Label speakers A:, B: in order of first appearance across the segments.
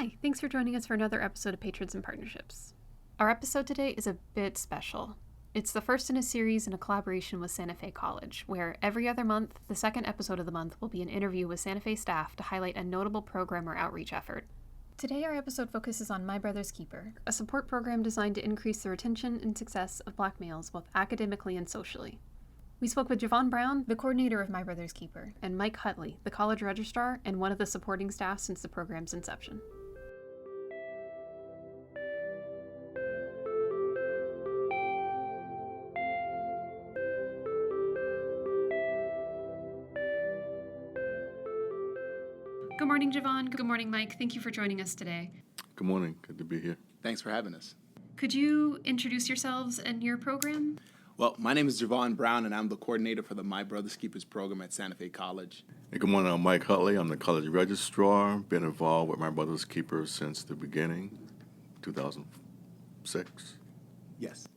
A: Hi, thanks for joining us for another episode of Patrons and Partnerships. Our episode today is a bit special. It's the first in a series in a collaboration with Santa Fe College, where every other month, the second episode of the month will be an interview with Santa Fe staff to highlight a notable program or outreach effort. Today, our episode focuses on My Brother's Keeper, a support program designed to increase the retention and success of Black males both academically and socially. We spoke with Javan Brown, the coordinator of My Brother's Keeper, and Mike Hutley, the College Registrar and one of the supporting staff since the program's inception. Good morning, Javan. Good morning, Mike. Thank you for joining us today.
B: Good morning. Good to be here.
C: Thanks for having us.
A: Could you introduce yourselves and your program?
C: Well, my name is Javan Brown, and I'm the coordinator for the My Brother's Keepers program at Santa Fe College.
B: Hey, good morning. I'm Mike Hutley. I'm the College Registrar. Been involved with My Brother's Keepers since the beginning, 2006.
C: Yes.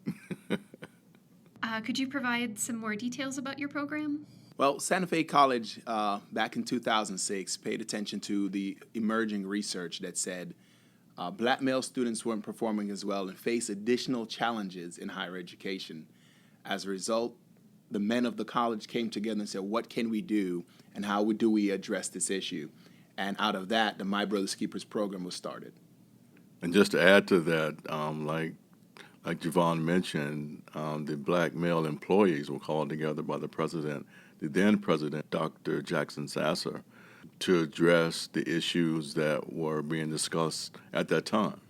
A: Could you provide some more details about your program?
C: Well, Santa Fe College, back in 2006, paid attention to the emerging research that said Black male students weren't performing as well and faced additional challenges in higher education. As a result, the men of the college came together and said, what can we do and how do we address this issue? And out of that, the My Brother's Keepers program was started.
B: And just to add to that, like Javan mentioned, the Black male employees were called together by the then President, Dr. Jackson Sasser, to address the issues that were being discussed at that time.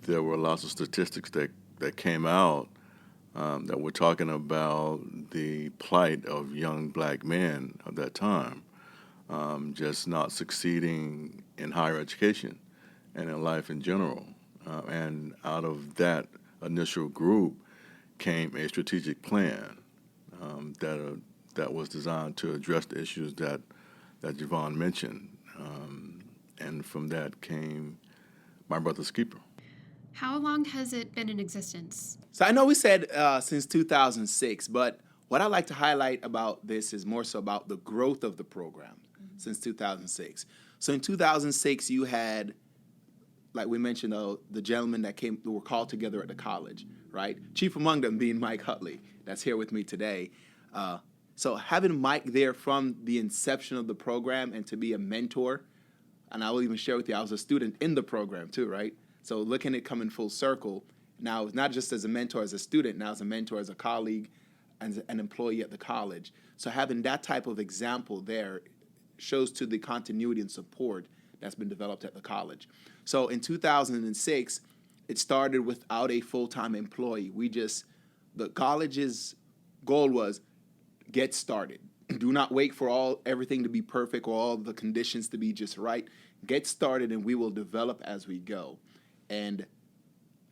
B: There were lots of statistics that came out that were talking about the plight of young Black men of that time, just not succeeding in higher education and in life in general. And out of that initial group came a strategic plan that was designed to address the issues that Javan mentioned. And from that came My Brother's Keeper.
A: How long has it been in existence?
C: So I know we said since 2006, but what I like to highlight about this is more so about the growth of the program since 2006. So in 2006, you had, like we mentioned, the gentlemen that were called together at the college, right? Chief among them being Mike Hutley, that's here with me today. So having Mike there from the inception of the program and to be a mentor, and I will even share with you, I was a student in the program too, right? So looking at coming full circle, now not just as a mentor as a student, now as a mentor as a colleague and an employee at the college. So having that type of example there shows to the continuity and support that's been developed at the college. So in 2006, it started without a full-time employee. The college's goal was get started. Do not wait for everything to be perfect or all the conditions to be just right. Get started and we will develop as we go. And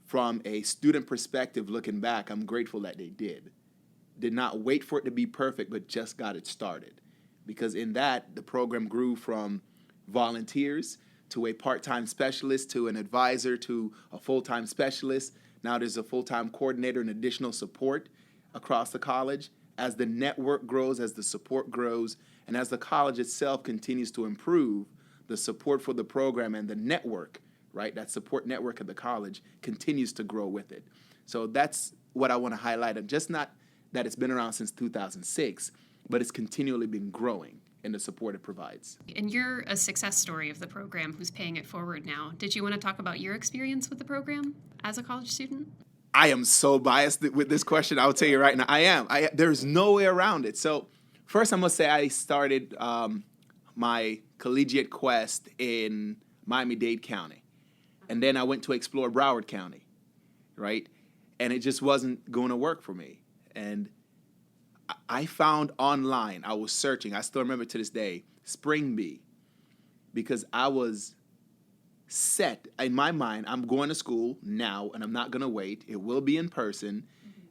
C: from a student perspective, looking back, I'm grateful that they did. Did not wait for it to be perfect, but just got it started. Because in that, the program grew from volunteers to a part-time specialist to an advisor to a full-time specialist. Now there's a full-time coordinator and additional support across the college. As the network grows, as the support grows, and as the college itself continues to improve, the support for the program and the network, right, that support network at the college continues to grow with it. So that's what I want to highlight, and just not that it's been around since 2006, but it's continually been growing in the support it provides.
A: And you're a success story of the program who's paying it forward now. Did you want to talk about your experience with the program as a college student?
C: I am so biased with this question. I'll tell you right now, I am. There's no way around it. So first I must say I started my collegiate quest in Miami-Dade County. And then I went to explore Broward County, right? And it just wasn't going to work for me. And I found online, I was searching, I still remember to this day, Spring Bee, because I was set in my mind, I'm going to school now and I'm not going to wait. It will be in person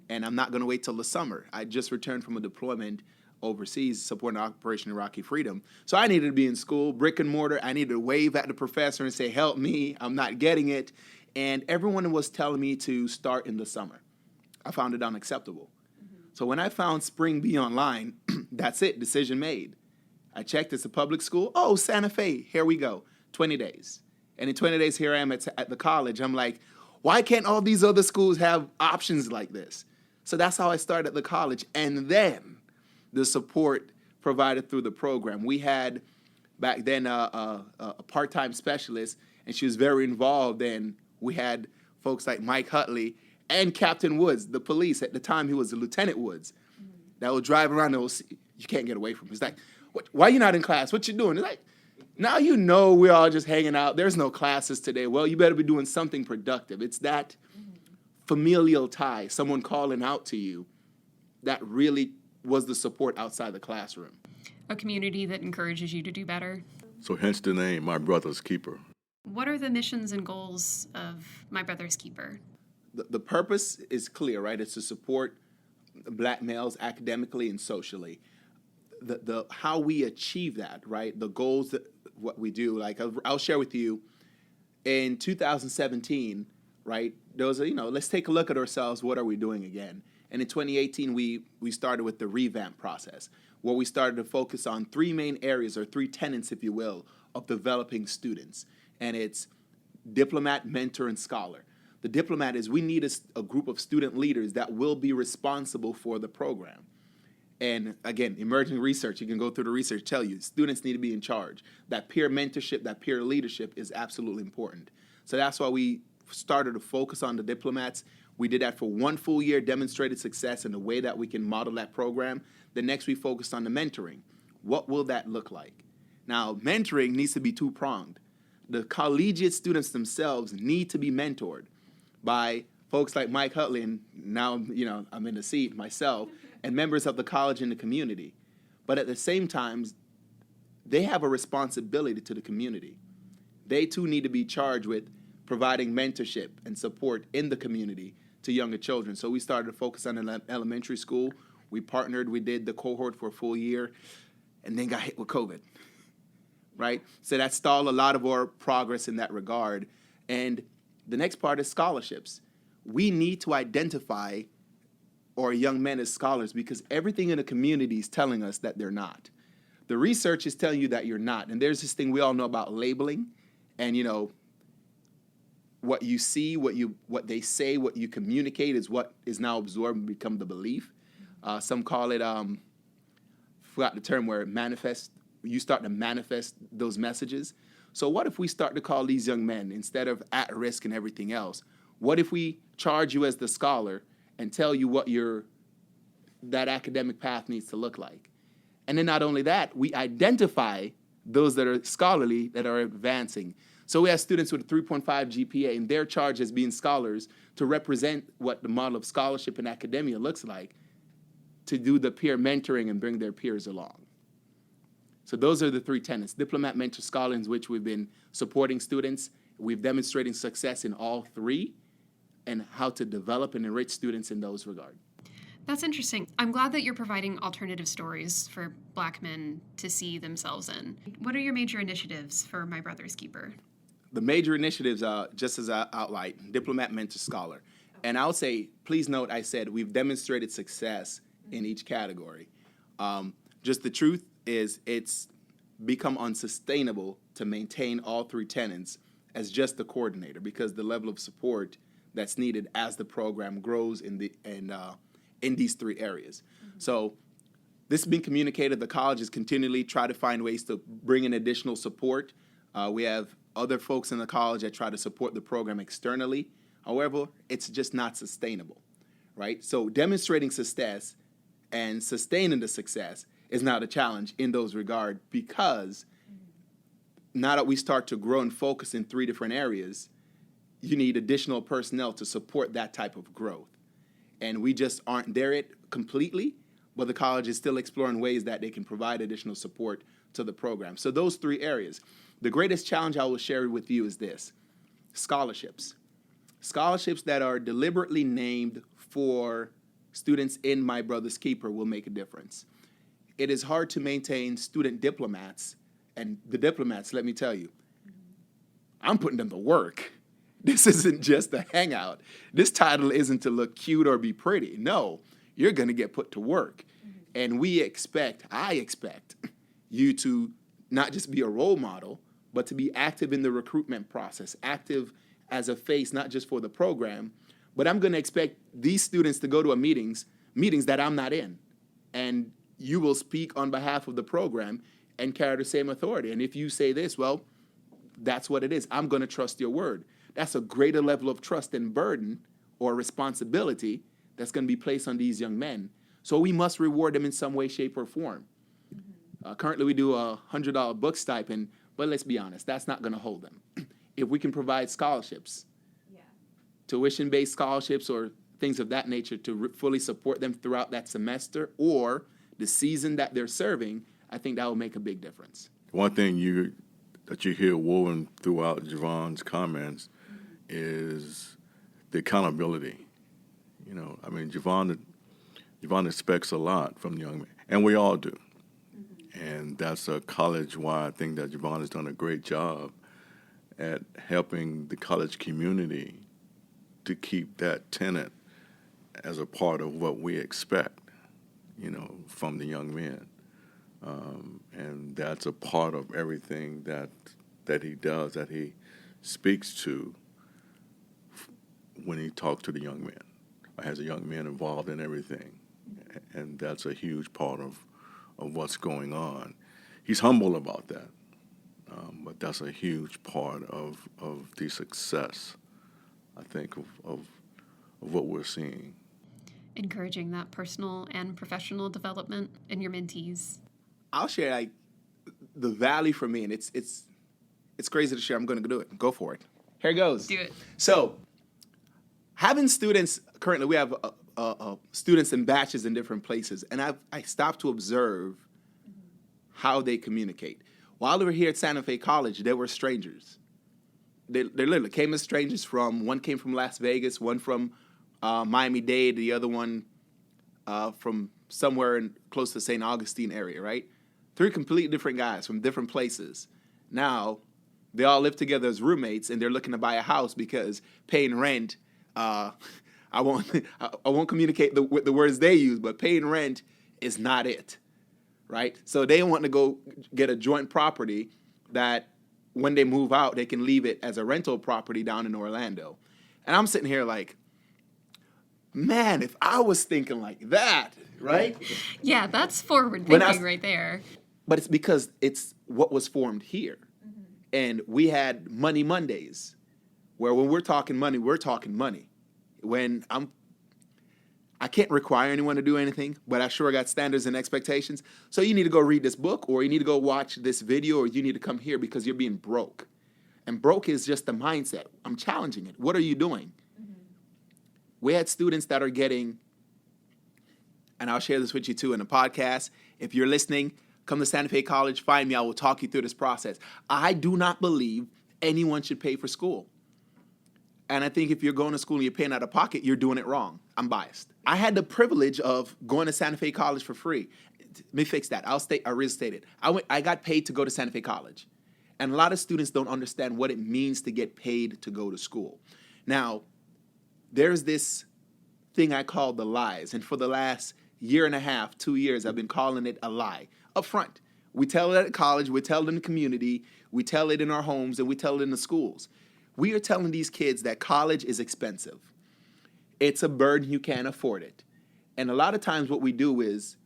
C: and I'm not going to wait till the summer. I just returned from a deployment overseas supporting Operation Iraqi Freedom. So I needed to be in school, brick and mortar. I needed to wave at the professor and say, help me, I'm not getting it. And everyone was telling me to start in the summer. I found it unacceptable. So when I found Spring Bee online, that's it, decision made. I checked, it's a public school. Oh, Santa Fe, here we go, 20 days. And in 20 days, here I am at the college. I'm like, why can't all these other schools have options like this? So that's how I started at the college. And then the support provided through the program. We had back then a part-time specialist, and she was very involved. And we had folks like Mike Hutley and Captain Woods, the police. At the time, he was Lieutenant Woods, that would drive around and see, you can't get away from him. He's like, why are you not in class? What you doing? He's like, now you know we're all just hanging out. There's no classes today. Well, you better be doing something productive. It's that familial tie, someone calling out to you, that really was the support outside the classroom.
A: A community that encourages you to do better.
B: So hence the name, My Brother's Keeper.
A: What are the missions and goals of My Brother's Keeper?
C: The purpose is clear, right? It's to support Black males academically and socially. The how we achieve that, right? The goals, that what we do. Like I'll share with you, in 2017, right? There was let's take a look at ourselves. What are we doing again? And in 2018, we started with the revamp process, where we started to focus on three main areas, or three tenets, if you will, of developing students. And it's diplomat, mentor, and scholar. The diplomat is we need a group of student leaders that will be responsible for the program. And again, emerging research, you can go through the research, tell you students need to be in charge. That peer mentorship, that peer leadership is absolutely important. So that's why we started to focus on the diplomats. We did that for 1 full year, demonstrated success in the way that we can model that program. The next, we focused on the mentoring. What will that look like? Now, mentoring needs to be two-pronged. The collegiate students themselves need to be mentored by folks like Mike Hutley, and now I'm in the seat myself, and members of the college and the community. But at the same time, they have a responsibility to the community. They too need to be charged with providing mentorship and support in the community to younger children. So we started to focus on elementary school. We partnered, we did the cohort for a full year, and then got hit with COVID, right? So that stalled a lot of our progress in that regard. And the next part is scholarships. We need to identify our young men as scholars because everything in the community is telling us that they're not. The research is telling you that you're not. And there's this thing we all know about labeling, and what you see, what they say, what you communicate is what is now absorbed and become the belief. Some call it, forgot the term, where you start to manifest those messages. So what if we start to call these young men, instead of at risk and everything else, what if we charge you as the scholar and tell you what that academic path needs to look like? And then not only that, we identify those that are scholarly, that are advancing. So we have students with a 3.5 GPA, and they're charged as being scholars to represent what the model of scholarship in academia looks like, to do the peer mentoring and bring their peers along. So those are the three tenets: diplomat, mentor, scholar, in which we've been supporting students. We've demonstrated success in all three, and how to develop and enrich students in those regards.
A: That's interesting. I'm glad that you're providing alternative stories for Black men to see themselves in. What are your major initiatives for My Brother's Keeper?
C: The major initiatives are, just as I outlined, diplomat, mentor, scholar. And I'll say, please note, I said we've demonstrated success in each category. Just the truth is it's become unsustainable to maintain all three tenets as just the coordinator, because the level of support that's needed as the program grows in these three areas. Mm-hmm. So this has been communicated. The colleges continually try to find ways to bring in additional support. We have other folks in the college that try to support the program externally. However, it's just not sustainable, right? So demonstrating success and sustaining the success is not a challenge in those regards, because now that we start to grow and focus in three different areas, you need additional personnel to support that type of growth. And we just aren't there yet completely, but the college is still exploring ways that they can provide additional support to the program. So those three areas. The greatest challenge I will share with you is this: scholarships. Scholarships that are deliberately named for students in My Brother's Keeper will make a difference. It is hard to maintain student diplomats, and the diplomats, let me tell you, I'm putting them to work. This isn't just a hangout. This title isn't to look cute or be pretty. No, you're going to get put to work. And I expect you to not just be a role model, but to be active in the recruitment process, active as a face, not just for the program, but I'm going to expect these students to go to meetings that I'm not in. And you will speak on behalf of the program and carry the same authority. And if you say this, well, that's what it is. I'm going to trust your word. That's a greater level of trust and burden or responsibility that's going to be placed on these young men. So we must reward them in some way, shape, or form. Currently, we do a $100 book stipend, but let's be honest, that's not going to hold them. If we can provide scholarships, tuition-based scholarships or things of that nature to fully support them throughout that semester or the season that they're serving, I think that will make a big difference.
B: One thing that you hear woven throughout Javan's comments is the accountability. You know, I mean, Javan expects a lot from the young man, and we all do. And that's a college-wide thing that Javan has done a great job at helping the college community to keep that tenet as a part of what we expect, you know, from the young men. And that's a part of everything that he does, that he speaks to when he talks to the young men, or has a young man involved in everything. And that's a huge part of what's going on. He's humble about that, but that's a huge part of the success, I think, of what we're seeing.
A: Encouraging that personal and professional development in your mentees.
C: I'll share like the value for me, and it's crazy to share. I'm going to do it. Go for it. Here goes.
A: Do it.
C: So, having students currently, we have students in batches in different places, and I stopped to observe how they communicate. While they were here at Santa Fe College, they were strangers. They literally came as strangers one came from Las Vegas, one from Miami-Dade, the other one from somewhere close to St. Augustine area, right? 3 completely different guys from different places. Now, they all live together as roommates, and they're looking to buy a house because paying rent, I won't communicate with the words they use, but paying rent is not it, right? So they want to go get a joint property that when they move out, they can leave it as a rental property down in Orlando. And I'm sitting here like, man, if I was thinking like that, right?
A: Yeah, that's forward thinking right there.
C: But it's because it's what was formed here. Mm-hmm. And we had Money Mondays, where when we're talking money, we're talking money. When I can't require anyone to do anything, but I sure got standards and expectations. So you need to go read this book, or you need to go watch this video, or you need to come here because you're being broke. And broke is just the mindset. I'm challenging it. What are you doing? Mm-hmm. We had students that are getting, and I'll share this with you too in the podcast. If you're listening, come to Santa Fe College, find me. I will talk you through this process. I do not believe anyone should pay for school. And I think if you're going to school and you're paying out of pocket, you're doing it wrong. I'm biased. I had the privilege of going to Santa Fe College for free. Let me fix that. I restate it. I got paid to go to Santa Fe College. And a lot of students don't understand what it means to get paid to go to school. Now, there's this thing I call the lies. And for the last year and a half, 2 years, I've been calling it a lie. Up front, we tell it at college, we tell it in the community, we tell it in our homes, and we tell it in the schools. We are telling these kids that college is expensive. It's a burden, you can't afford it. And a lot of times what we do is,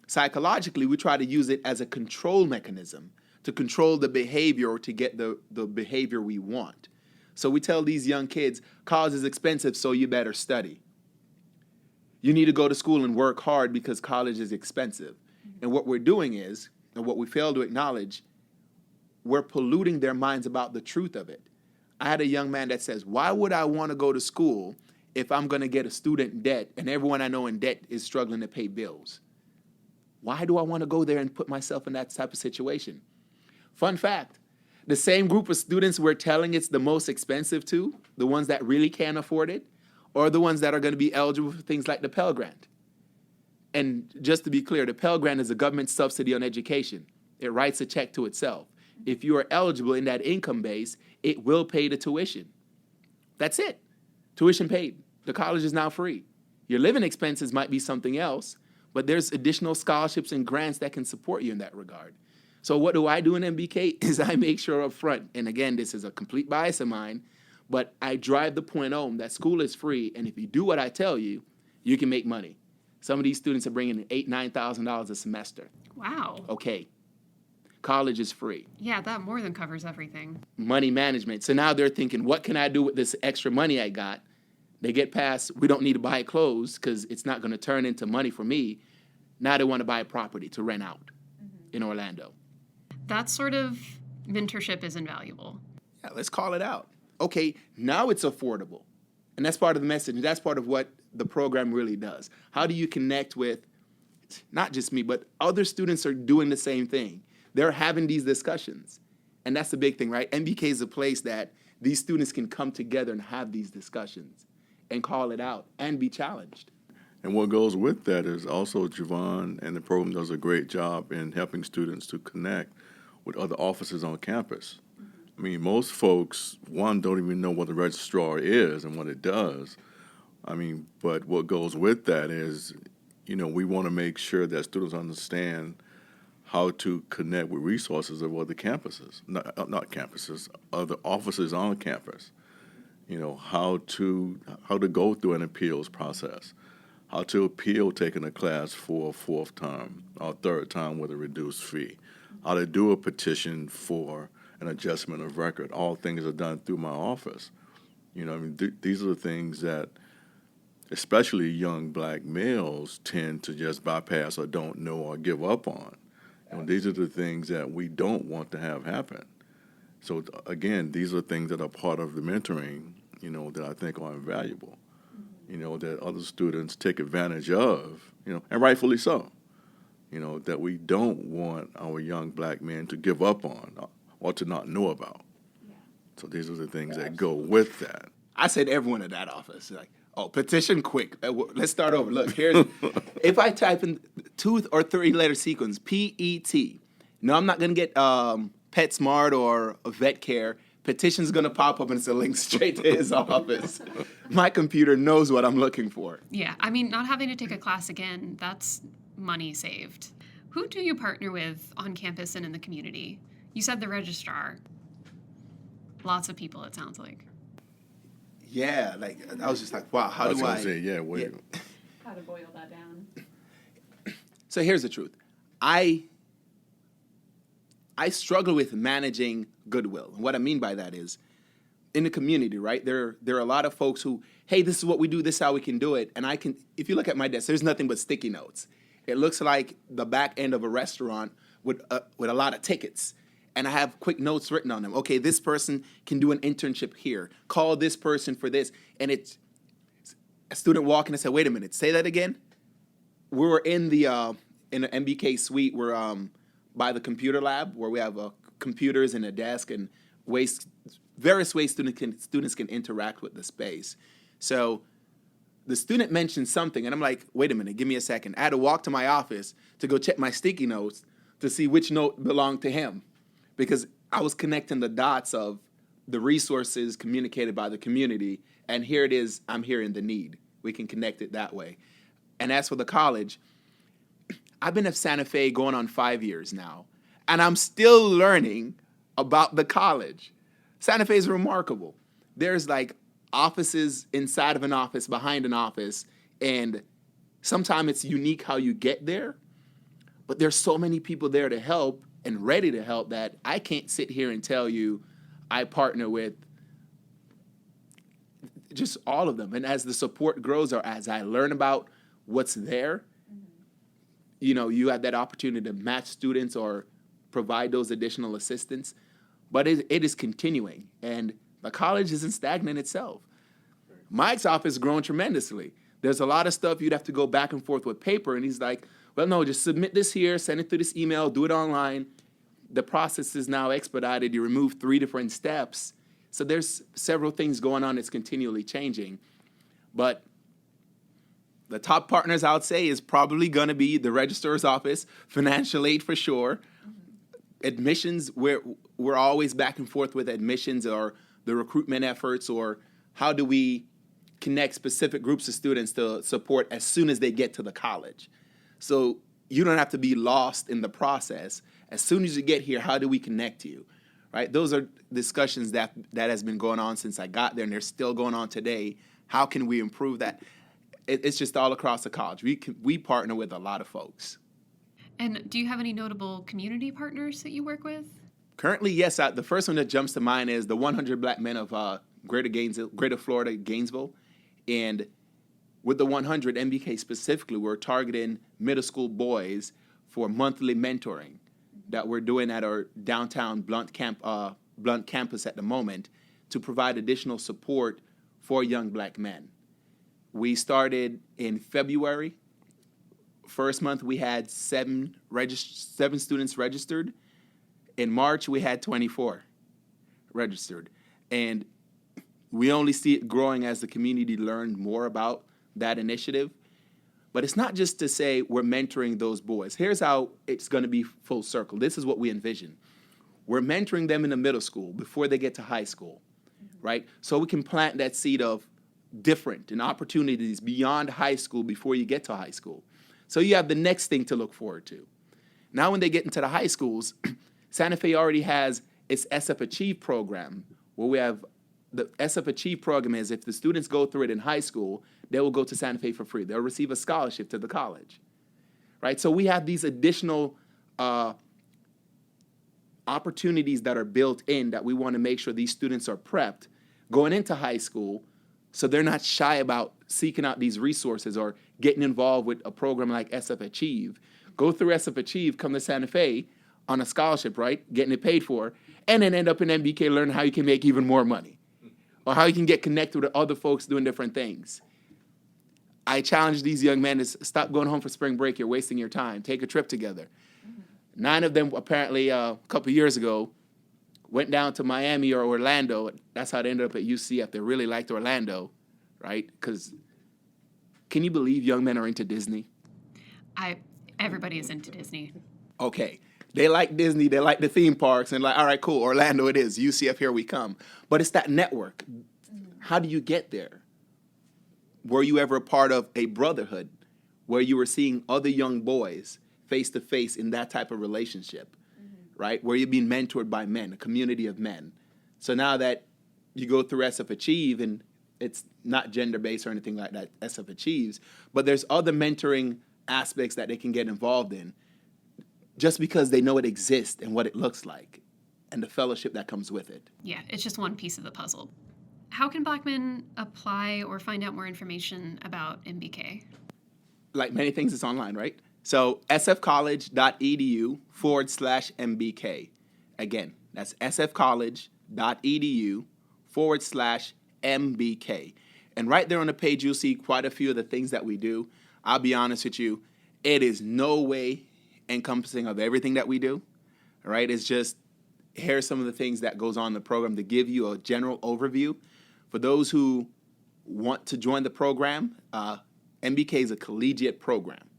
C: psychologically, we try to use it as a control mechanism to control the behavior or to get the behavior we want. So we tell these young kids, college is expensive, so you better study. You need to go to school and work hard because college is expensive. And what we're doing is, and what we fail to acknowledge, we're polluting their minds about the truth of it. I had a young man that says, why would I want to go to school if I'm going to get a student debt and everyone I know in debt is struggling to pay bills? Why do I want to go there and put myself in that type of situation? Fun fact, the same group of students we're telling it's the most expensive to, the ones that really can't afford it, or the ones that are going to be eligible for things like the Pell Grant. And just to be clear, the Pell Grant is a government subsidy on education. It writes a check to itself. If you are eligible in that income base, it will pay the tuition. That's it. Tuition paid. The college is now free. Your living expenses might be something else, but there's additional scholarships and grants that can support you in that regard. So what do I do in MBK is I make sure up front, and again, this is a complete bias of mine, but I drive the point home that school is free, and if you do what I tell you, you can make money. Some of these students are bringing in $8,000, $9,000 a semester.
A: Wow.
C: Okay. College is free.
A: Yeah, that more than covers everything.
C: Money management. So now they're thinking, what can I do with this extra money I got? They get past, we don't need to buy clothes because it's not going to turn into money for me. Now they want to buy a property to rent out in Orlando.
A: That sort of mentorship is invaluable.
C: Yeah, let's call it out. Okay, now it's affordable. And that's part of the message. That's part of what the program really does. How do you connect with, not just me, but other students are doing the same thing. They're having these discussions. And that's the big thing, right? MBK is a place that these students can come together and have these discussions and call it out and be challenged.
B: And what goes with that is also Javan and the program does a great job in helping students to connect with other offices on campus. I mean, most folks, one, don't even know what the registrar is and what it does. I mean, but what goes with that is, you know, we want to make sure that students understand how to connect with resources of other campuses, not campuses, other offices on campus. You know, how to go through an appeals process, how to appeal taking a class for a fourth time or third time with a reduced fee, how to do a petition for an adjustment of record. All things are done through my office. You know, I mean, these are the things that especially young black males tend to just bypass or don't know or give up on. You know, these are the things that we don't want to have happen. So again, these are things that are part of the mentoring, you know, that I think are invaluable, you know, that other students take advantage of, you know, and rightfully so, you know, that we don't want our young black men to give up on or to not know about. Yeah. So these are the things that go with that.
C: I said everyone at that office, like, oh, petition quick. Let's start over. Look, here's, if I type in 2 or 3 letter sequence, P-E-T, no, I'm not going to get PetSmart or VetCare. Petition's going to pop up and it's a link straight to his office. My computer knows what I'm looking for.
A: Yeah, I mean, not having to take a class again, that's money saved. Who do you partner with on campus and in the community? You said the registrar. Lots of people, it sounds like.
C: Yeah, like, I was just like, wow, how do I?
B: Say, yeah, wait.
A: Yeah. How to boil that down.
C: So here's the truth. I struggle with managing goodwill. And what I mean by that is, in the community, right, there are a lot of folks who, hey, this is what we do, this is how we can do it. And if you look at my desk, there's nothing but sticky notes. It looks like the back end of a restaurant with a lot of tickets. And I have quick notes written on them. Okay, this person can do an internship here. Call this person for this. And it's a student walking and said, wait a minute, say that again? We were in the MBK suite. We're by the computer lab where we have computers and a desk and various ways students can interact with the space. So the student mentioned something, and I'm like, wait a minute, give me a second. I had to walk to my office to go check my sticky notes to see which note belonged to him, because I was connecting the dots of the resources communicated by the community, and here it is, I'm hearing the need. We can connect it that way. And as for the college, I've been at Santa Fe going on 5 years now, and I'm still learning about the college. Santa Fe is remarkable. There's like offices inside of an office, behind an office, and sometimes it's unique how you get there, but there's so many people there to help and ready to help that I can't sit here and tell you I partner with just all of them. And as the support grows or as I learn about what's there, you know, you have that opportunity to match students or provide those additional assistance. But it is continuing, and the college isn't stagnant itself. Mike's office has grown tremendously. There's a lot of stuff you'd have to go back and forth with paper, and he's like, well, no, just submit this here, send it through this email, do it online. The process is now expedited. You remove 3 different steps. So there's several things going on. It's continually changing. But the top partners, I would say, is probably going to be the registrar's office, financial aid for sure. Admissions, we're always back and forth with admissions or the recruitment efforts, or how do we connect specific groups of students to support as soon as they get to the college. So you don't have to be lost in the process. As soon as you get here, how do we connect you? Right? Those are discussions that has been going on since I got there, and they're still going on today. How can we improve that? It's just all across the college. We partner with a lot of folks.
A: And do you have any notable community partners that you work with?
C: Currently, yes. The first one that jumps to mind is the 100 Black Men of Greater Florida, Gainesville. And with the 100, MBK specifically, we're targeting middle school boys for monthly mentoring that we're doing at our downtown Blount campus at the moment to provide additional support for young Black men. We started in February. First month, we had seven students registered. In March, we had 24 registered. And we only see it growing as the community learned more about that initiative. But it's not just to say we're mentoring those boys. Here's how it's going to be full circle. This is what we envision. We're mentoring them in the middle school before they get to high school, right? So we can plant that seed of different and opportunities beyond high school before you get to high school. So you have the next thing to look forward to. Now when they get into the high schools, Santa Fe already has its SF Achieve program, where we have the SF Achieve program is if the students go through it in high school, they will go to Santa Fe for free. They'll receive a scholarship to the college, right? So we have these additional opportunities that are built in that we want to make sure these students are prepped going into high school so they're not shy about seeking out these resources or getting involved with a program like SF Achieve. Go through SF Achieve, come to Santa Fe on a scholarship, right? Getting it paid for, and then end up in MBK learning how you can make even more money or how you can get connected with other folks doing different things. I challenge these young men to stop going home for spring break. You're wasting your time. Take a trip together. 9 of them apparently a couple years ago went down to Miami or Orlando. That's how they ended up at UCF. They really liked Orlando, right? Because can you believe young men are into Disney?
A: Everybody is into Disney.
C: Okay. They like Disney. They like the theme parks. And like, all right, cool. Orlando it is. UCF, here we come. But it's that network. How do you get there? Were you ever a part of a brotherhood where you were seeing other young boys face to face in that type of relationship, right? Where you're being mentored by men, a community of men. So now that you go through SF Achieve, and it's not gender-based or anything like that, SF Achieves, but there's other mentoring aspects that they can get involved in just because they know it exists and what it looks like and the fellowship that comes with it.
A: Yeah, it's just one piece of the puzzle. How can Black men apply or find out more information about MBK?
C: Like many things, it's online, right? So sfcollege.edu/MBK. Again, that's sfcollege.edu/MBK. And right there on the page, you'll see quite a few of the things that we do. I'll be honest with you, it is no way encompassing of everything that we do, right? It's just, here's some of the things that goes on in the program to give you a general overview. For those who want to join the program, MBK is a collegiate program.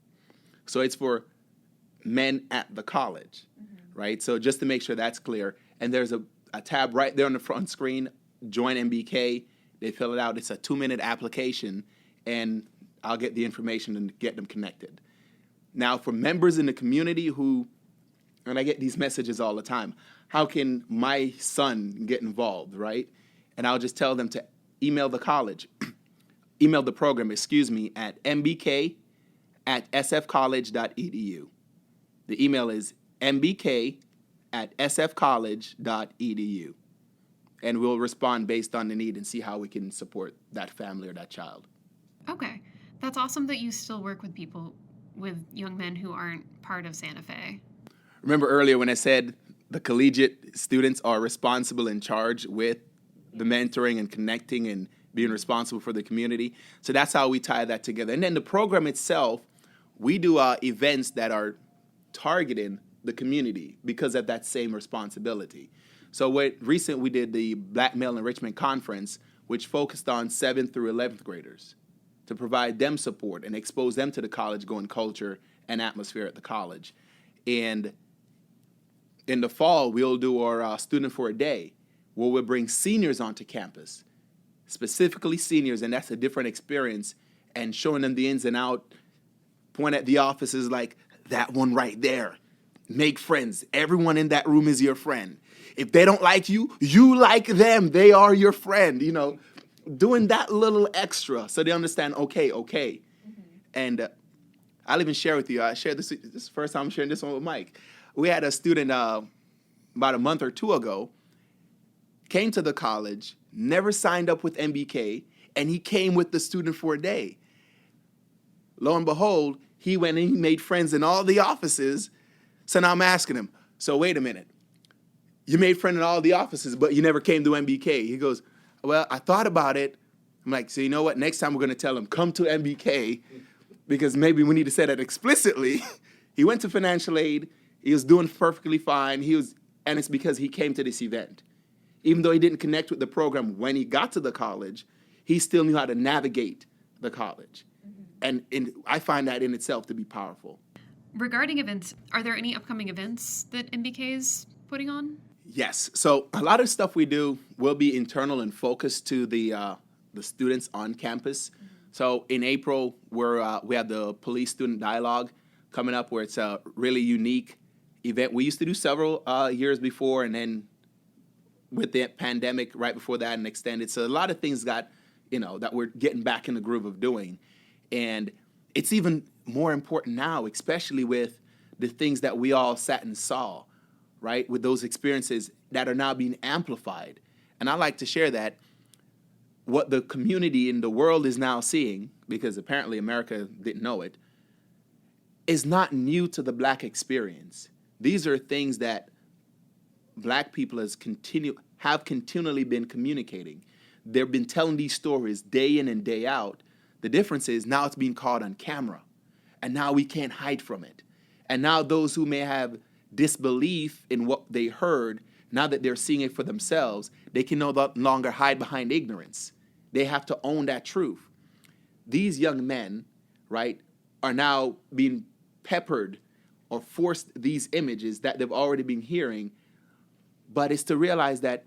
C: So it's for men at the college, right? So just to make sure that's clear. And there's a tab right there on the front screen, Join MBK. They fill it out. It's a 2-minute application, and I'll get the information and get them connected. Now, for members in the community who, and I get these messages all the time, how can my son get involved, right? And I'll just tell them to email the college, email the program, at mbk@sfcollege.edu. The email is mbk@sfcollege.edu. And we'll respond based on the need and see how we can support that family or that child.
A: Okay. That's awesome that you still work with people, with young men who aren't part of Santa Fe.
C: Remember earlier when I said the collegiate students are responsible and charged with the mentoring and connecting and being responsible for the community? So that's how we tie that together. And then the program itself, we do events that are targeting the community because of that same responsibility. So recently we did the Black Male Enrichment Conference, which focused on 7th through 11th graders to provide them support and expose them to the college-going culture and atmosphere at the college. And in the fall, we'll do our Student for a Day, where we'll bring seniors onto campus, specifically seniors, and that's a different experience, and showing them the ins and out, point at the offices like, that one right there. Make friends. Everyone in that room is your friend. If they don't like you, you like them. They are your friend, doing that little extra so they understand, okay. Mm-hmm. And I'll even share with you, I shared this is the first time I'm sharing this one with Mike. We had a student about a month or two ago, came to the college, never signed up with MBK, and he came with the student for a day. Lo and behold, he went and he made friends in all the offices. So now I'm asking him, so wait a minute. You made friends in all the offices, but you never came to MBK. He goes, well, I thought about it. I'm like, so you know what? Next time we're going to tell him, come to MBK, because maybe we need to say that explicitly. He went to financial aid. He was doing perfectly fine. And it's because he came to this event. Even though he didn't connect with the program when he got to the college, he still knew how to navigate the college. Mm-hmm. And I find that in itself to be powerful.
A: Regarding events, are there any upcoming events that MBK is putting on?
C: Yes. So a lot of stuff we do will be internal and focused to the students on campus. Mm-hmm. So in April, we have the Police Student Dialogue coming up, where it's a really unique event. We used to do several years before, and then with the pandemic right before that and extended. So a lot of things that we're getting back in the groove of doing. And it's even more important now, especially with the things that we all sat and saw, right? With those experiences that are now being amplified. And I like to share that what the community in the world is now seeing, because apparently America didn't know it, is not new to the Black experience. These are things that Black people have continually been communicating. They've been telling these stories day in and day out. The difference is now it's being caught on camera, and now we can't hide from it. And now those who may have disbelief in what they heard, now that they're seeing it for themselves, they can no longer hide behind ignorance. They have to own that truth. These young men, right, are now being peppered or forced these images that they've already been hearing. But it's to realize that,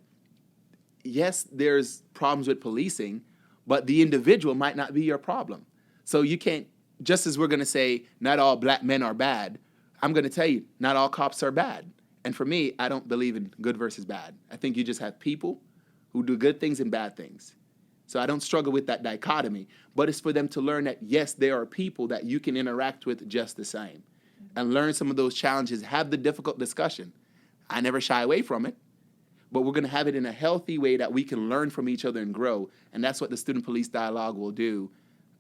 C: yes, there's problems with policing, but the individual might not be your problem. So you can't, just as we're going to say not all Black men are bad, I'm going to tell you not all cops are bad. And for me, I don't believe in good versus bad. I think you just have people who do good things and bad things. So I don't struggle with that dichotomy, but it's for them to learn that, yes, there are people that you can interact with just the same and learn some of those challenges, have the difficult discussion. I never shy away from it, but we're going to have it in a healthy way that we can learn from each other and grow. And that's what the Student Police Dialogue will do.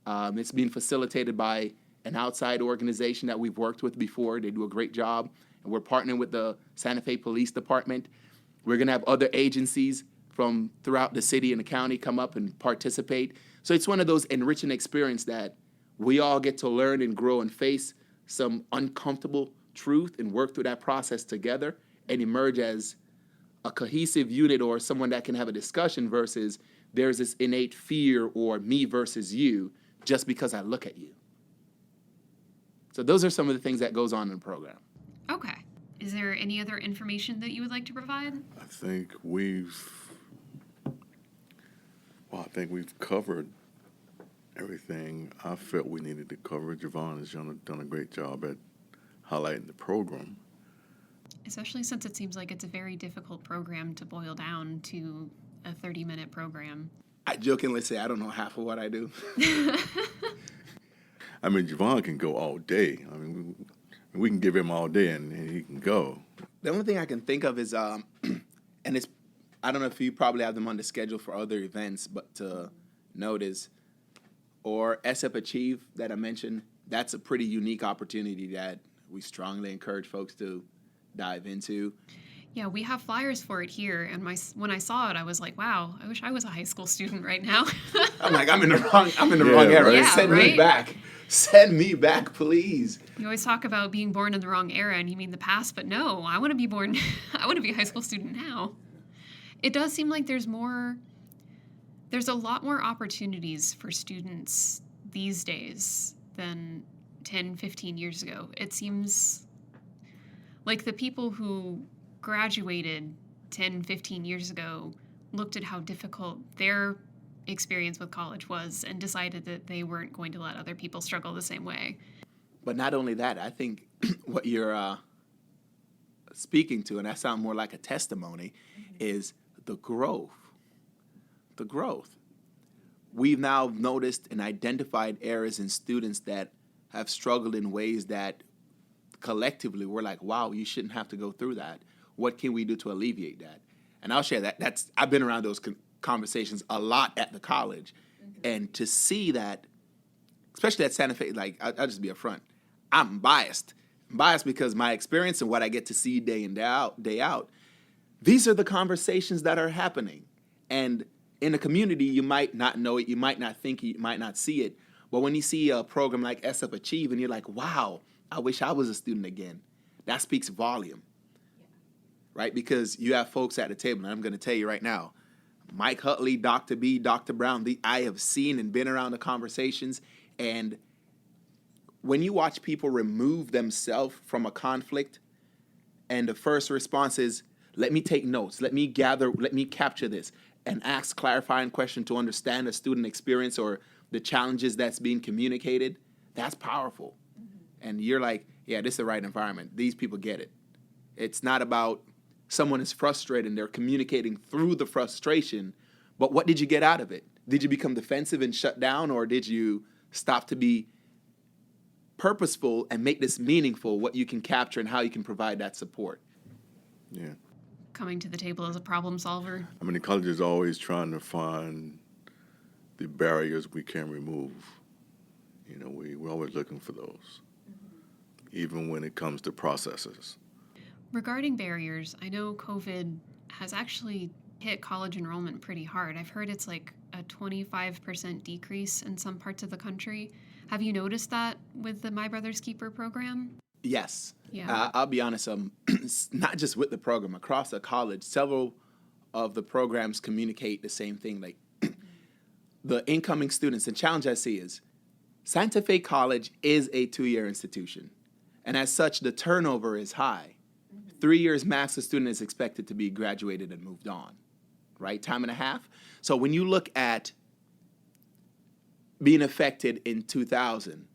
C: It's being facilitated by an outside organization that we've worked with before. They do a great job. And we're partnering with the Santa Fe Police Department. We're going to have other agencies from throughout the city and the county come up and participate. So it's one of those enriching experiences that we all get to learn and grow and face some uncomfortable truth and work through that process together and emerge as a cohesive unit or someone that can have a discussion versus there's this innate fear or me versus you just because I look at you. So those are some of the things that goes on in the program.
A: Okay. Is there any other information that you would like to provide?
B: I think we've covered everything I felt we needed to cover. Javan has done a great job at highlighting the program.
A: Especially since it seems like it's a very difficult program to boil down to a 30-minute program.
C: I jokingly say I don't know half of what I do.
B: I mean, Javan can go all day. I mean, we can give him all day and he can go.
C: The only thing I can think of is, and it's, I don't know if you probably have them on the schedule for other events, but to note is, or SF Achieve that I mentioned, that's a pretty unique opportunity that we strongly encourage folks to dive into.
A: Yeah, we have flyers for it here, and when I saw it, I was like, "Wow, I wish I was a high school student right now."
C: I'm like, I'm in the wrong era.
A: Right? Yeah,
C: Send me back. Send me back, please.
A: You always talk about being born in the wrong era, and you mean the past, but no, I want to be born. I want to be a high school student now. It does seem like there's a lot more opportunities for students these days than 10, 15 years ago. It seems like the people who graduated 10, 15 years ago looked at how difficult their experience with college was and decided that they weren't going to let other people struggle the same way.
C: But not only that, I think what you're speaking to, and that sounds more like a testimony, is the growth. The growth. We've now noticed and identified areas in students that have struggled in ways that collectively we're like, wow, you shouldn't have to go through that. What can we do to alleviate that? And I'll share that. I've been around those conversations a lot at the college. And to see that, especially at Santa Fe, like, I'll just be upfront, I'm biased. I'm biased because my experience and what I get to see day in, day out, these are the conversations that are happening. And in the community, you might not know it, you might not think it, you might not see it. But when you see a program like SF Achieve and you're like, wow, I wish I was a student again, that speaks volume, right? Because you have folks at the table, and I'm going to tell you right now, Mike Hutley, Dr. B, Dr. Brown, I have seen and been around the conversations, and when you watch people remove themselves from a conflict, and the first response is, let me take notes, let me gather, let me capture this, and ask clarifying questions to understand the student experience or the challenges that's being communicated, that's powerful. And you're like, yeah, this is the right environment. These people get it. It's not about someone is frustrated and they're communicating through the frustration, but what did you get out of it? Did you become defensive and shut down, or did you stop to be purposeful and make this meaningful, what you can capture and how you can provide that support?
B: Yeah.
A: Coming to the table as a problem solver.
B: I mean, the college is always trying to find the barriers we can remove. You know, we're always looking for those, even when it comes to processes.
A: Regarding barriers, I know COVID has actually hit college enrollment pretty hard. I've heard it's like a 25% decrease in some parts of the country. Have you noticed that with the My Brother's Keeper program?
C: Yes.
A: Yeah.
C: I'll be honest, not just with the program, across the college, several of the programs communicate the same thing. Like the incoming students, the challenge I see is Santa Fe College is a 2-year institution. And as such, the turnover is high. 3 years max, a student is expected to be graduated and moved on, right? Time and a half. So when you look at being affected in 2000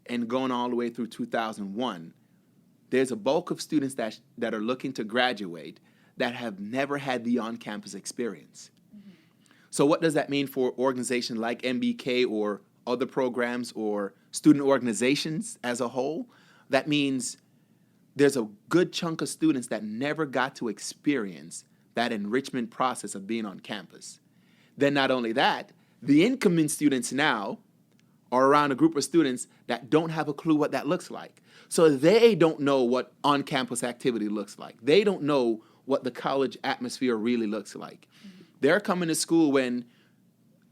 C: and going all the way through 2001, there's a bulk of students that are looking to graduate that have never had the on-campus experience. So what does that mean for organizations like MBK or other programs or student organizations as a whole? That means there's a good chunk of students that never got to experience that enrichment process of being on campus. Then not only that, the incoming students now are around a group of students that don't have a clue what that looks like. So they don't know what on-campus activity looks like. They don't know what the college atmosphere really looks like. They're coming to school when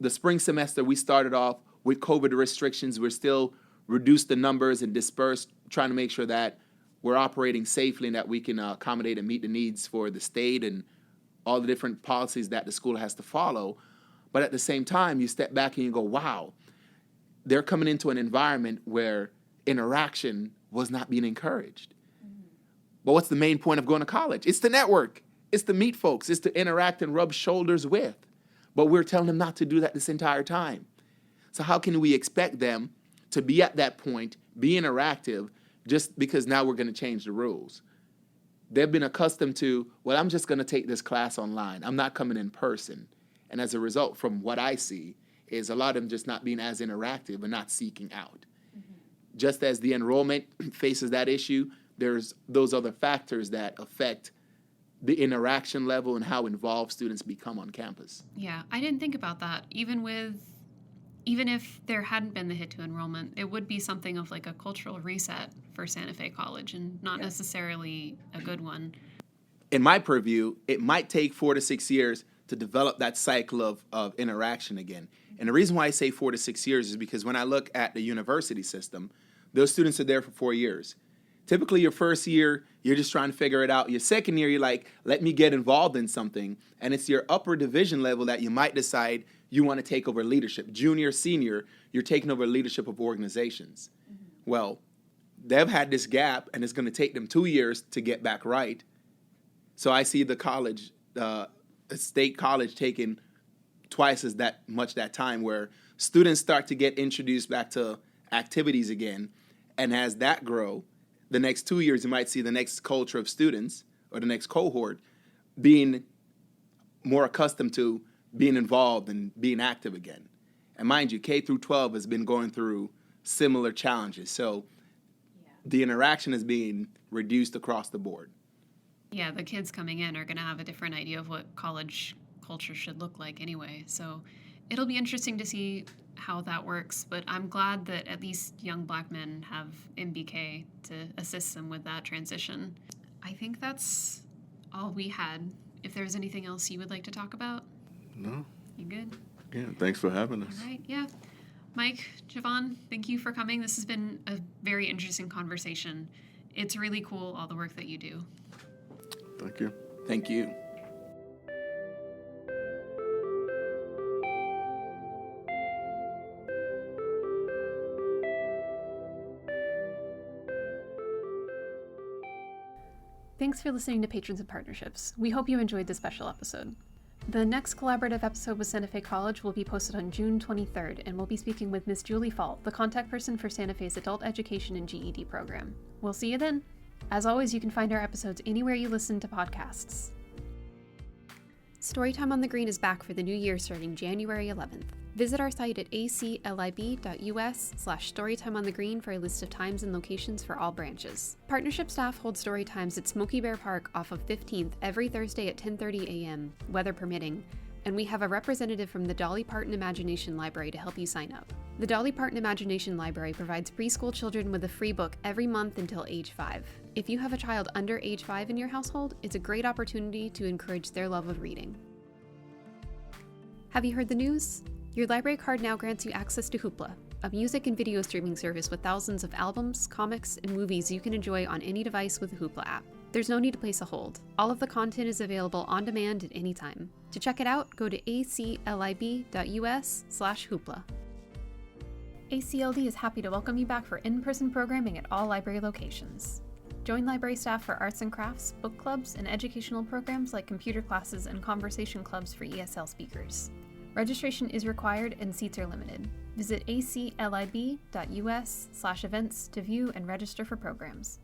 C: the spring semester we started off with COVID restrictions. We're still reduced the numbers and dispersed, trying to make sure that we're operating safely and that we can accommodate and meet the needs for the state and all the different policies that the school has to follow. But at the same time, you step back and you go, wow, they're coming into an environment where interaction was not being encouraged. But what's the main point of going to college? It's to network. It's to meet folks. It's to interact and rub shoulders with. But we're telling them not to do that this entire time. So how can we expect them to be at that point, be interactive, just because now we're going to change the rules? They've been accustomed to, well, I'm just going to take this class online. I'm not coming in person. And as a result, from what I see, is a lot of them just not being as interactive and not seeking out. Just as the enrollment faces that issue, there's those other factors that affect the interaction level and how involved students become on campus.
A: Yeah, I didn't think about that. Even if there hadn't been the hit to enrollment, it would be something of like a cultural reset for Santa Fe College and not necessarily a good one.
C: In my purview, it might take 4 to 6 years to develop that cycle of interaction again. And the reason why I say 4 to 6 years is because when I look at the university system, those students are there for 4 years. Typically, your first year, you're just trying to figure it out. Your second year, you're like, let me get involved in something. And it's your upper division level that you might decide you want to take over leadership. Junior, senior, you're taking over leadership of organizations. Well, they've had this gap, and it's going to take them 2 years to get back right. So I see the college, a state college, taking twice as much that time, where students start to get introduced back to activities again. And as that grow, the next 2 years, you might see the next culture of students or the next cohort being more accustomed to being involved and being active again. And mind you, K through 12 has been going through similar challenges. So the interaction is being reduced across the board.
A: Yeah, the kids coming in are going to have a different idea of what college culture should look like anyway. So it'll be interesting to see how that works. But I'm glad that at least young Black men have MBK to assist them with that transition. I think that's all we had. If there's anything else you would like to talk about?
B: No.
A: You good?
B: Yeah, thanks for having us.
A: All right, yeah. Mike, Javan, thank you for coming. This has been a very interesting conversation. It's really cool, all the work that you do.
B: Thank you.
C: Thank you.
A: Thanks for listening to Patrons and Partnerships. We hope you enjoyed this special episode. The next collaborative episode with Santa Fe College will be posted on June 23rd, and we'll be speaking with Ms. Julie Fault, the contact person for Santa Fe's Adult Education and GED program. We'll see you then. As always, you can find our episodes anywhere you listen to podcasts. Storytime on the Green is back for the new year starting January 11th. Visit our site at aclib.us/storytimeonthegreen for a list of times and locations for all branches. Partnership staff hold story times at Smoky Bear Park off of 15th every Thursday at 10:30 a.m., weather permitting, and we have a representative from the Dolly Parton Imagination Library to help you sign up. The Dolly Parton Imagination Library provides preschool children with a free book every month until age 5. If you have a child under age 5 in your household, it's a great opportunity to encourage their love of reading. Have you heard the news? Your library card now grants you access to Hoopla, a music and video streaming service with thousands of albums, comics, and movies you can enjoy on any device with the Hoopla app. There's no need to place a hold. All of the content is available on demand at any time. To check it out, go to aclib.us/hoopla. ACLD is happy to welcome you back for in-person programming at all library locations. Join library staff for arts and crafts, book clubs, and educational programs like computer classes and conversation clubs for ESL speakers. Registration is required and seats are limited. Visit aclib.us/events to view and register for programs.